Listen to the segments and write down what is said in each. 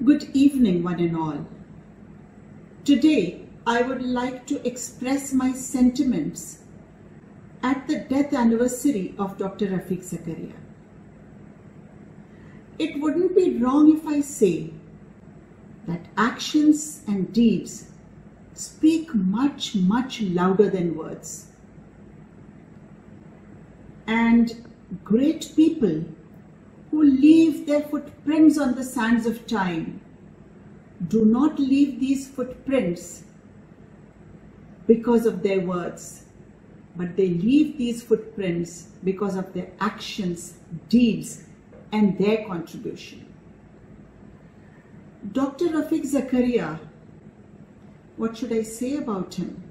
Good evening, one and all. Today, I would like to express my sentiments at the death anniversary of Dr. Rafiq Zakaria. It wouldn't be wrong if I say that actions and deeds speak much, much louder than words. And great people who leave their footprints on the sands of time do not leave these footprints because of their words, but they leave these footprints because of their actions, deeds, and their contribution. Dr. Rafiq Zakaria, what should I say about him?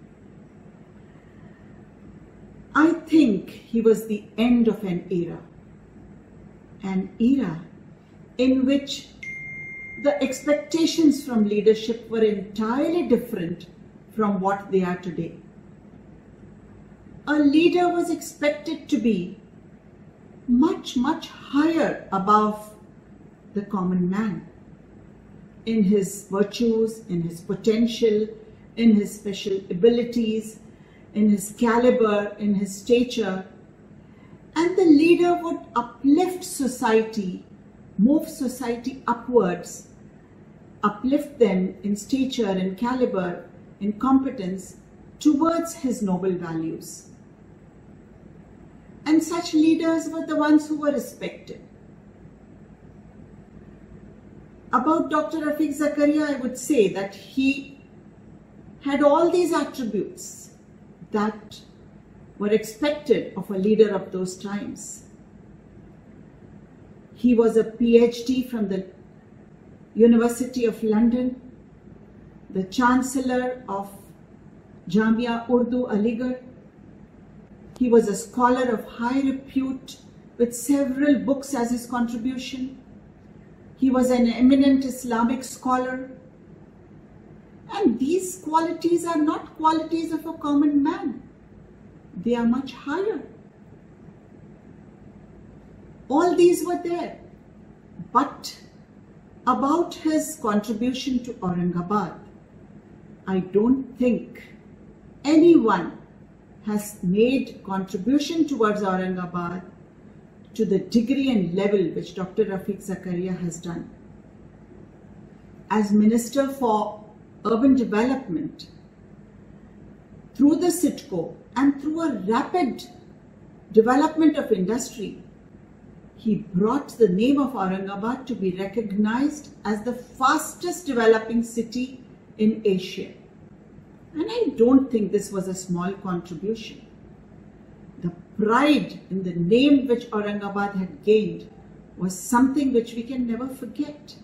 I think he was the end of an era in which the expectations from leadership were entirely different from what they are today. A leader was expected to be much, much higher above the common man in his virtues, in his potential, in his special abilities, in his caliber, in his stature. And the leader would uplift society, move society upwards, uplift them in stature, in caliber, in competence towards his noble values. And such leaders were the ones who were respected. About Dr. Rafiq Zakaria, I would say that he had all these attributes that were expected of a leader of those times. He was a PhD from the University of London, the Chancellor of Jamia Urdu Aligarh. He was a scholar of high repute with several books as his contribution. He was an eminent Islamic scholar. And these qualities are not qualities of a common man. They are much higher. All these were there. But about his contribution to Aurangabad, I don't think anyone has made contribution towards Aurangabad to the degree and level which Dr. Rafiq Zakaria has done. As Minister for Urban Development, through the CITCO and through a rapid development of industry, he brought the name of Aurangabad to be recognized as the fastest developing city in Asia. And I don't think this was a small contribution. The pride in the name which Aurangabad had gained was something which we can never forget.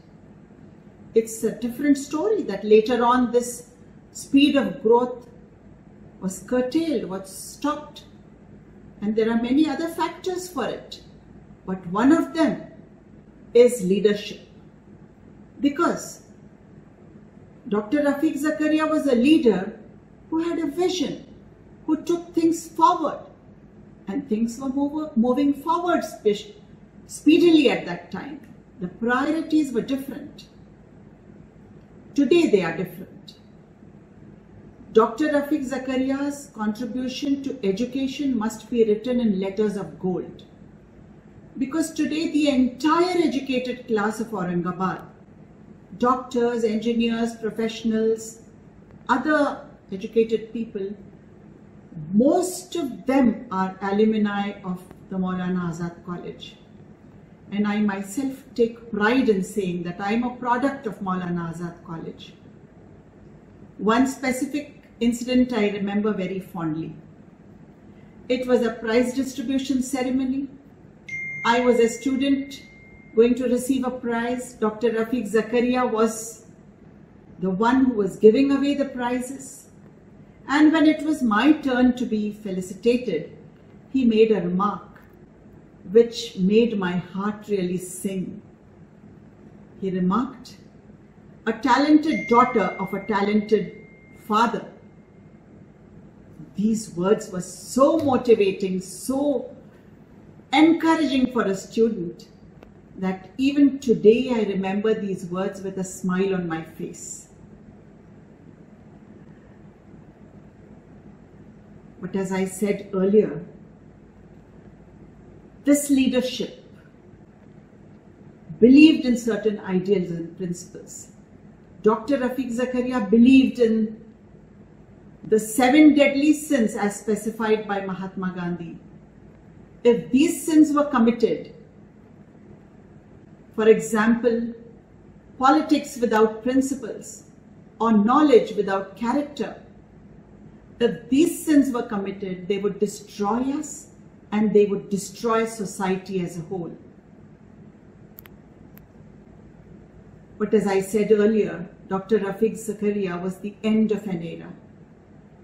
It's a different story that later on this speed of growth was curtailed, was stopped. And there are many other factors for it. But one of them is leadership. Because Dr. Rafiq Zakaria was a leader who had a vision, who took things forward. And things were moving forward speedily at that time. The priorities were different. Today they are different. Dr. Rafiq Zakaria's contribution to education must be written in letters of gold. Because today the entire educated class of Aurangabad, doctors, engineers, professionals, other educated people, most of them are alumni of the Maulana Azad College. And I myself take pride in saying that I am a product of Maulana Azad College. One specific incident I remember very fondly. It was a prize distribution ceremony. I was a student going to receive a prize. Dr. Rafiq Zakaria was the one who was giving away the prizes. And when it was my turn to be felicitated, he made a remark which made my heart really sing. He remarked, "A talented daughter of a talented father." These words were so motivating, so encouraging for a student. that even today I remember these words with a smile on my face. But as I said earlier, this leadership believed in certain ideals and principles. Dr. Rafiq Zakaria believed in the 7 deadly sins as specified by Mahatma Gandhi. If these sins were committed, for example, politics without principles or knowledge without character, if these sins were committed, they would destroy us and they would destroy society as a whole. But as I said earlier, Dr. Rafiq Zakaria was the end of an era.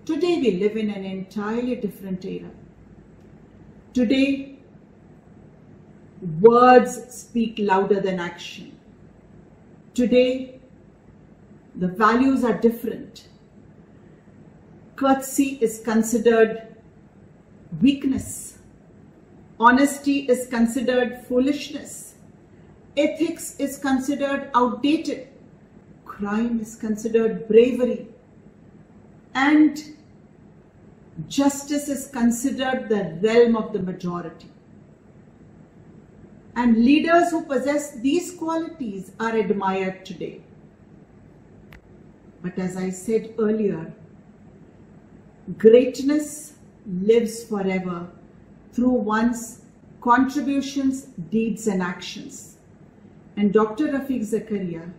Today we live in an entirely different era. Today, words speak louder than action. Today, the values are different. Courtesy is considered weakness. Honesty is considered foolishness. Ethics is considered outdated. Crime is considered bravery. And justice is considered the realm of the majority. And leaders who possess these qualities are admired today. But as I said earlier, greatness lives forever through one's contributions, deeds and actions. And Dr. Rafiq Zakaria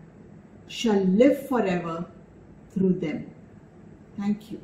shall live forever through them. Thank you.